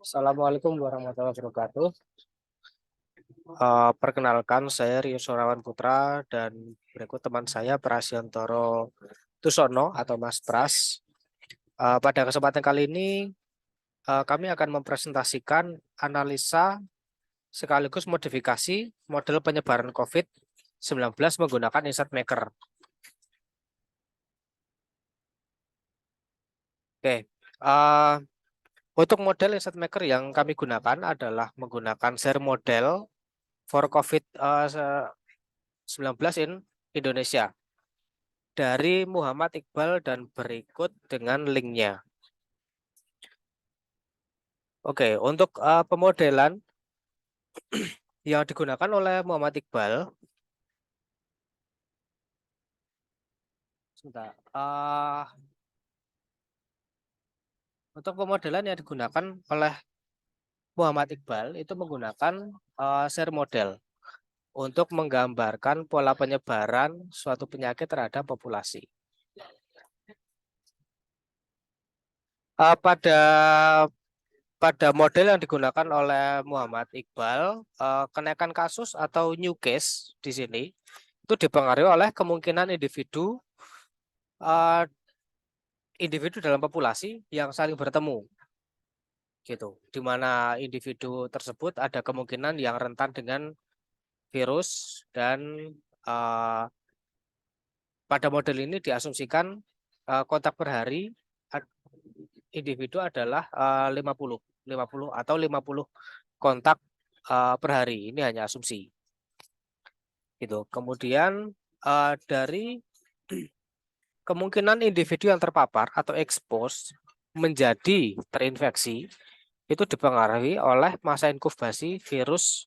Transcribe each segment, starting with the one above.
Assalamualaikum warahmatullahi wabarakatuh. Perkenalkan, saya Rio Sorawan Putra dan berikut teman saya Prasiantoro Tusono atau Mas Pras. Pada kesempatan kali ini kami akan mempresentasikan analisa sekaligus modifikasi model penyebaran COVID-19 menggunakan Insight Maker. Oke, untuk model Insight Maker yang kami gunakan adalah menggunakan share model for COVID-19 in Indonesia dari Muhammad Iqbal dan berikut dengan linknya. Oke, untuk pemodelan yang digunakan oleh Muhammad Iqbal, sebentar, untuk pemodelan yang digunakan oleh Muhammad Iqbal itu menggunakan share model untuk menggambarkan pola penyebaran suatu penyakit terhadap populasi. Pada model yang digunakan oleh Muhammad Iqbal, kenaikan kasus atau new case di sini itu dipengaruhi oleh kemungkinan individu dalam populasi yang saling bertemu, gitu. Di mana individu tersebut ada kemungkinan yang rentan dengan virus dan pada model ini diasumsikan kontak per hari individu adalah 50 atau 50 kontak per hari. Ini hanya asumsi. Gitu. Kemudian dari kemungkinan individu yang terpapar atau expose menjadi terinfeksi itu dipengaruhi oleh masa inkubasi virus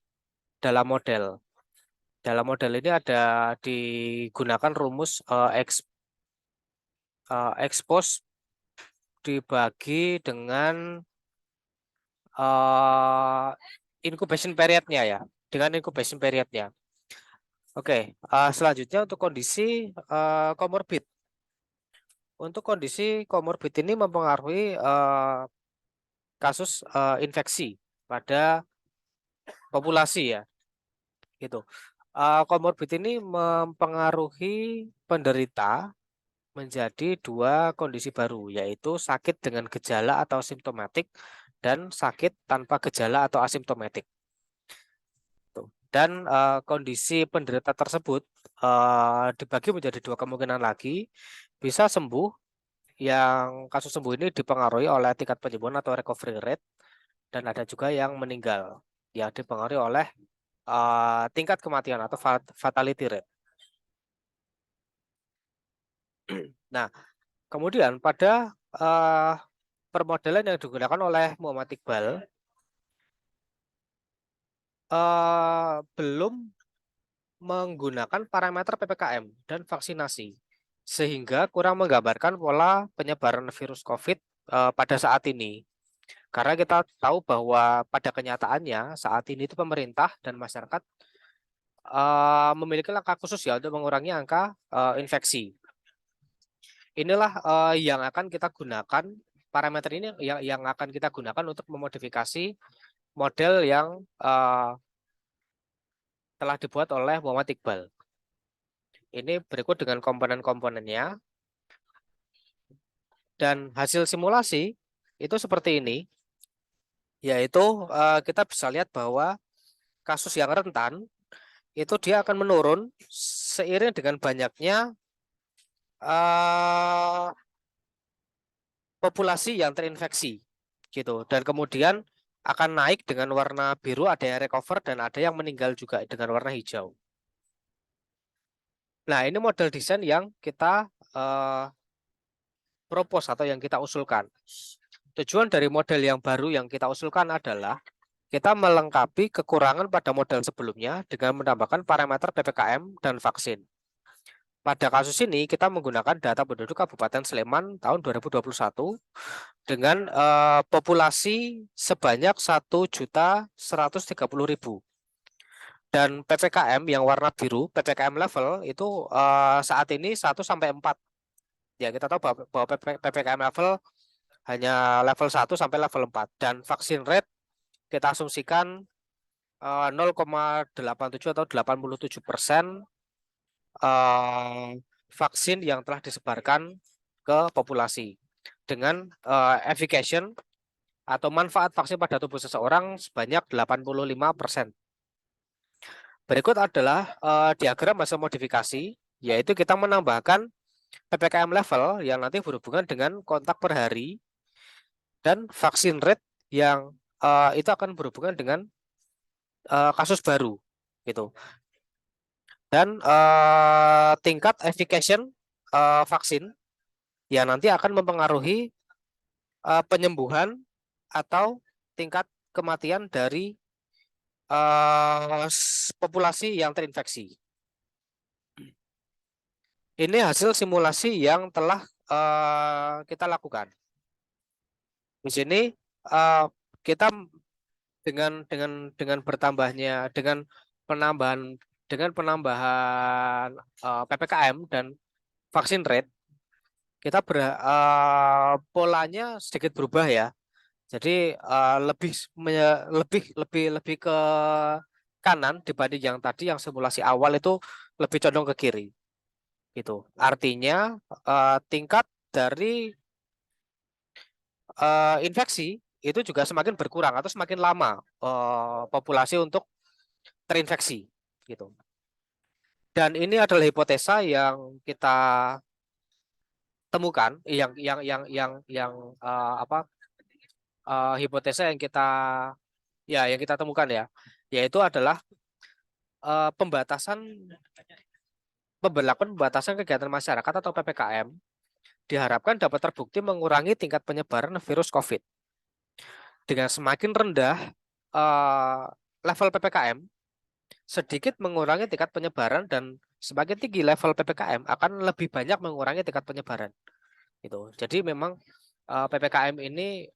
dalam model. Dalam model ini ada digunakan rumus expose dibagi dengan incubation periodnya ya, dengan incubation periodnya. Oke, selanjutnya untuk kondisi komorbid. Untuk kondisi komorbid ini mempengaruhi kasus infeksi pada populasi ya, gitu. Komorbid ini mempengaruhi penderita menjadi dua kondisi baru, yaitu sakit dengan gejala atau simptomatik dan sakit tanpa gejala atau asimptomatik. Dan kondisi penderita tersebut dibagi menjadi dua kemungkinan lagi, bisa sembuh, yang kasus sembuh ini dipengaruhi oleh tingkat penyembuhan atau recovery rate, dan ada juga yang meninggal yang dipengaruhi oleh tingkat kematian atau fatality rate. Nah, kemudian pada permodelan yang digunakan oleh Muhammad Iqbal belum menggunakan parameter PPKM dan vaksinasi, sehingga kurang menggambarkan pola penyebaran virus COVID pada saat ini. Karena kita tahu bahwa pada kenyataannya saat ini itu pemerintah dan masyarakat memiliki langkah khusus ya untuk mengurangi angka infeksi. Inilah yang akan kita gunakan, parameter ini yang akan kita gunakan untuk memodifikasi model yang telah dibuat oleh Muhammad Iqbal. Ini berikut dengan komponen-komponennya. Dan hasil simulasi itu seperti ini, yaitu kita bisa lihat bahwa kasus yang rentan itu dia akan menurun seiring dengan banyaknya populasi yang terinfeksi, gitu. Dan kemudian akan naik dengan warna biru, ada yang recover dan ada yang meninggal juga dengan warna hijau. Nah, ini model desain yang kita propose atau yang kita usulkan. Tujuan dari model yang baru yang kita usulkan adalah kita melengkapi kekurangan pada model sebelumnya dengan menambahkan parameter PPKM dan vaksin. Pada kasus ini kita menggunakan data penduduk Kabupaten Sleman tahun 2021 dengan populasi sebanyak 1.130.000. Dan PPKM yang warna biru, PPKM level itu saat ini 1 sampai 4. Ya, kita tahu bahwa PPKM level hanya level 1 sampai level 4 dan vaksin rate kita asumsikan 0,87 atau 87% vaksin yang telah disebarkan ke populasi dengan efficacy atau manfaat vaksin pada tubuh seseorang sebanyak 85%. Berikut adalah diagram hasil modifikasi, yaitu kita menambahkan PPKM level yang nanti berhubungan dengan kontak per hari dan vaksin rate yang itu akan berhubungan dengan kasus baru gitu. Dan tingkat efficacy vaksin yang nanti akan mempengaruhi penyembuhan atau tingkat kematian dari populasi yang terinfeksi. Ini hasil simulasi yang telah kita lakukan. Di sini kita dengan bertambahnya dengan penambahan PPKM dan vaksin rate, kita polanya sedikit berubah ya. Jadi lebih ke kanan dibanding yang tadi yang simulasi awal itu lebih condong ke kiri. Gitu. Artinya tingkat dari infeksi itu juga semakin berkurang atau semakin lama populasi untuk terinfeksi gitu. Dan ini adalah hipotesa yang kita temukan hipotesa yang kita temukan ya, yaitu adalah pemberlakuan pembatasan kegiatan masyarakat atau PPKM diharapkan dapat terbukti mengurangi tingkat penyebaran virus COVID. Dengan semakin rendah level PPKM, sedikit mengurangi tingkat penyebaran, dan semakin tinggi level PPKM akan lebih banyak mengurangi tingkat penyebaran. Gitu. Jadi memang PPKM ini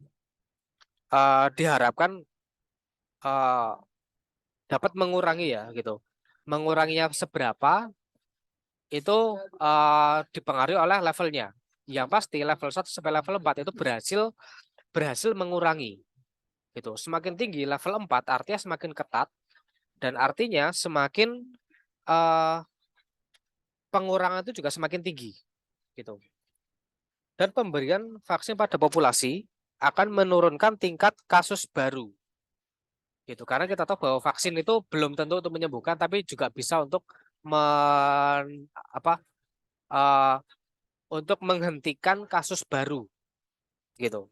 diharapkan dapat mengurangi ya gitu. Menguranginya seberapa itu dipengaruhi oleh levelnya. Yang pasti level 1 sampai level 4 itu berhasil mengurangi. Gitu. Semakin tinggi level 4 artinya semakin ketat dan artinya semakin pengurangan itu juga semakin tinggi. Gitu. Dan pemberian vaksin pada populasi akan menurunkan tingkat kasus baru. Gitu. Karena kita tahu bahwa vaksin itu belum tentu untuk menyembuhkan, tapi juga bisa untuk untuk menghentikan kasus baru. Gitu.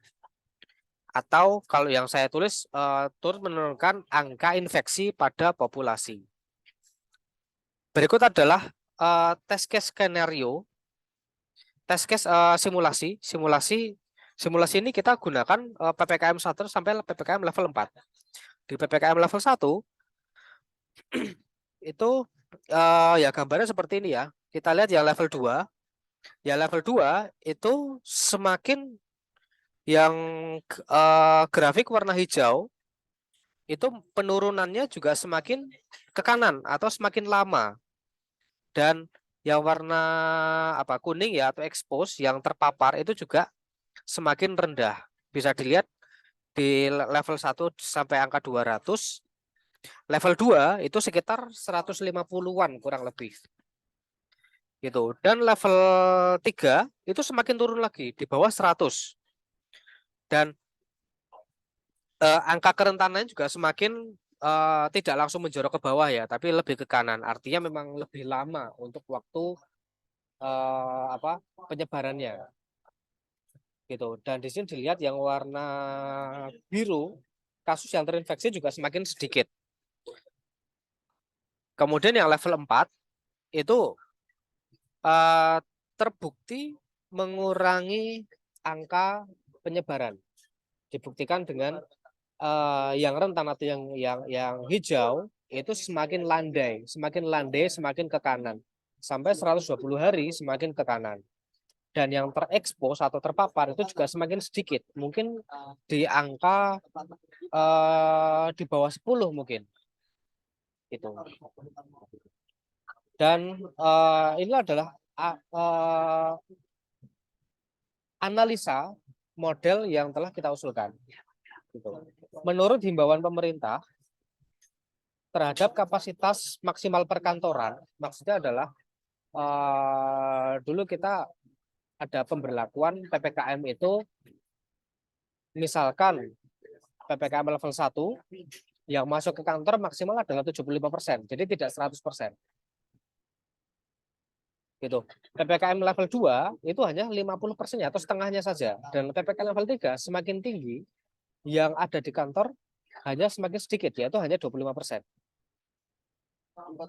Atau kalau yang saya tulis turut menurunkan angka infeksi pada populasi. Berikut adalah test case skenario, test case simulasi ini kita gunakan PPKM 1 sampai PPKM level 4. Di PPKM level 1 itu ya gambarnya seperti ini ya. Kita lihat yang level 2. Ya level 2 itu semakin yang grafik warna hijau itu penurunannya juga semakin ke kanan atau semakin lama. Dan yang warna kuning ya atau expose yang terpapar itu juga semakin rendah. Bisa dilihat di level 1 sampai angka 200. Level 2 itu sekitar 150-an kurang lebih. Gitu. Dan level 3 itu semakin turun lagi di bawah 100. Dan angka kerentanannya juga semakin tidak langsung menjorok ke bawah ya, tapi lebih ke kanan. Artinya memang lebih lama untuk waktu penyebarannya. Gitu. Dan di sini dilihat yang warna biru, kasus yang terinfeksi juga semakin sedikit. Kemudian yang level 4 itu terbukti mengurangi angka penyebaran. Dibuktikan dengan yang rentan atau yang hijau itu semakin landai, semakin ke kanan. Sampai 120 hari semakin ke kanan. Dan yang terekspos atau terpapar itu juga semakin sedikit. Mungkin di angka di bawah 10 mungkin. Itu. Dan ini adalah analisa model yang telah kita usulkan. Gitu. Menurut himbauan pemerintah terhadap kapasitas maksimal perkantoran, maksudnya adalah dulu kita ada pemberlakuan PPKM itu, misalkan PPKM level 1 yang masuk ke kantor maksimal adalah 75%, jadi tidak 100%. Gitu. PPKM level 2 itu hanya 50% atau setengahnya saja. Dan PPKM level 3 semakin tinggi, yang ada di kantor hanya semakin sedikit, yaitu hanya 25%.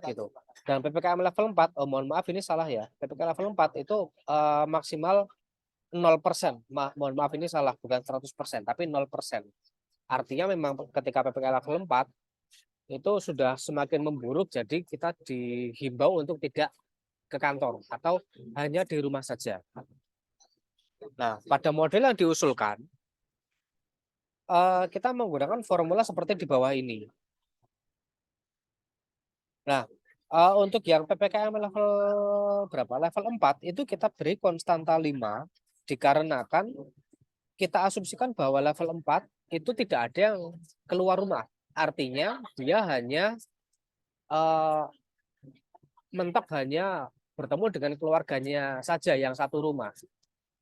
Gitu. Dan PPKM level 4, mohon maaf ini salah ya. PPKM level 4 itu maksimal 0%. Mohon maaf ini salah, bukan 100%, tapi 0%. Artinya memang ketika PPKM level 4 itu sudah semakin memburuk, jadi kita dihimbau untuk tidak ke kantor atau hanya di rumah saja. Nah, pada model yang diusulkan, kita menggunakan formula seperti di bawah ini. Nah, untuk yang PPKM level berapa? Level 4 itu kita beri konstanta 5 dikarenakan kita asumsikan bahwa level 4 itu tidak ada yang keluar rumah. Artinya dia hanya mentok hanya bertemu dengan keluarganya saja yang satu rumah.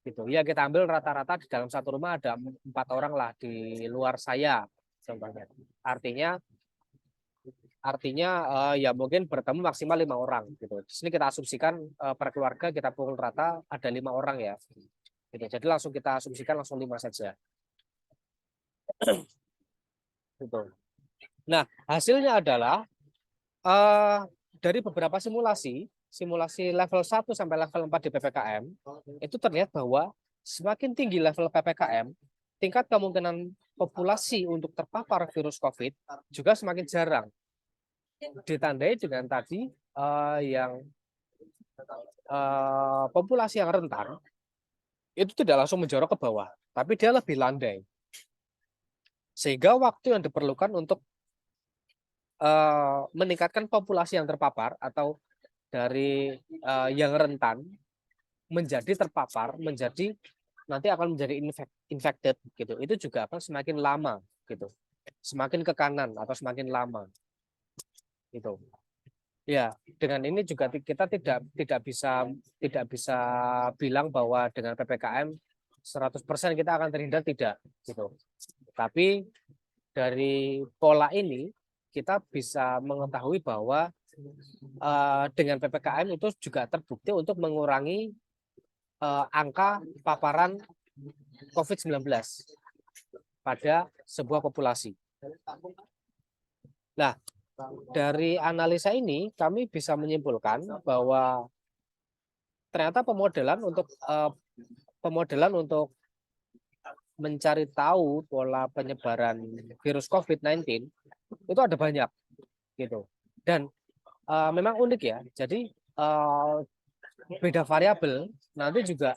Gitu. Ya kita ambil rata-rata di dalam satu rumah ada 4 orang lah di luar saya contohnya. Artinya ya mungkin bertemu maksimal 5 orang gitu. Di sini kita asumsikan per keluarga kita pukul rata ada 5 orang ya. Gitu. Jadi langsung kita asumsikan langsung 5 saja. Gitu. Nah, hasilnya adalah dari beberapa simulasi level 1 sampai level 4 di PPKM, itu terlihat bahwa semakin tinggi level PPKM, tingkat kemungkinan populasi untuk terpapar virus COVID juga semakin jarang. Ditandai dengan tadi yang populasi yang rentan itu tidak langsung menjorok ke bawah, tapi dia lebih landai. Sehingga waktu yang diperlukan untuk meningkatkan populasi yang terpapar atau dari yang rentan menjadi terpapar, menjadi nanti akan menjadi infected gitu. Itu juga akan semakin lama gitu. Semakin ke kanan atau semakin lama. Gitu. Ya, dengan ini juga kita tidak bisa bilang bahwa dengan PPKM 100% kita akan terhindar, tidak gitu. Tapi dari pola ini kita bisa mengetahui bahwa dengan PPKM itu juga terbukti untuk mengurangi angka paparan COVID-19 pada sebuah populasi. Nah, dari analisa ini kami bisa menyimpulkan bahwa ternyata pemodelan untuk mencari tahu pola penyebaran virus COVID-19 itu ada banyak gitu. Dan memang unik ya. Jadi beda variabel nanti juga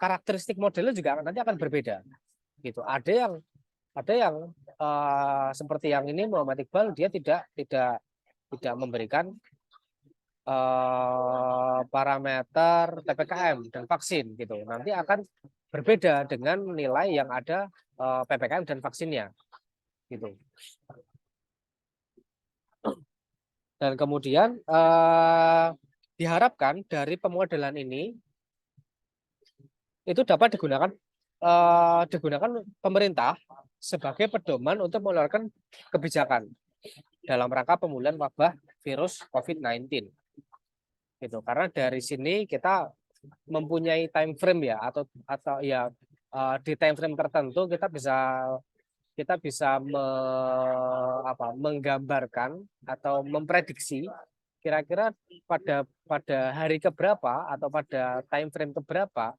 karakteristik modelnya juga nanti akan berbeda gitu. Ada yang seperti yang ini Muhammad Iqbal, dia tidak memberikan parameter PPKM dan vaksin gitu. Nanti akan berbeda dengan nilai yang ada PPKM dan vaksinnya gitu. Dan kemudian diharapkan dari pemodelan ini itu dapat digunakan pemerintah sebagai pedoman untuk mengeluarkan kebijakan dalam rangka pemulihan wabah virus COVID-19. Gitu. Karena dari sini kita mempunyai time frame ya atau ya di time frame tertentu kita bisa menggambarkan atau memprediksi kira-kira pada hari keberapa atau pada time frame keberapa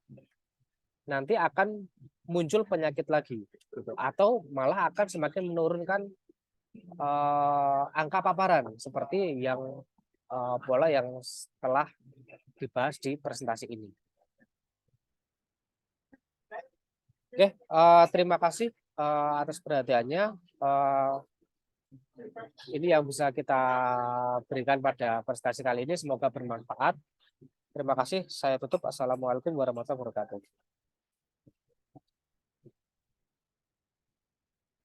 nanti akan muncul penyakit lagi gitu. Atau malah akan semakin menurunkan angka paparan seperti yang pola yang telah dibahas di presentasi ini. Oke, terima kasih atas perhatiannya. Ini yang bisa kita berikan pada presentasi kali ini, semoga bermanfaat. Terima kasih. Saya tutup. Assalamualaikum warahmatullahi wabarakatuh.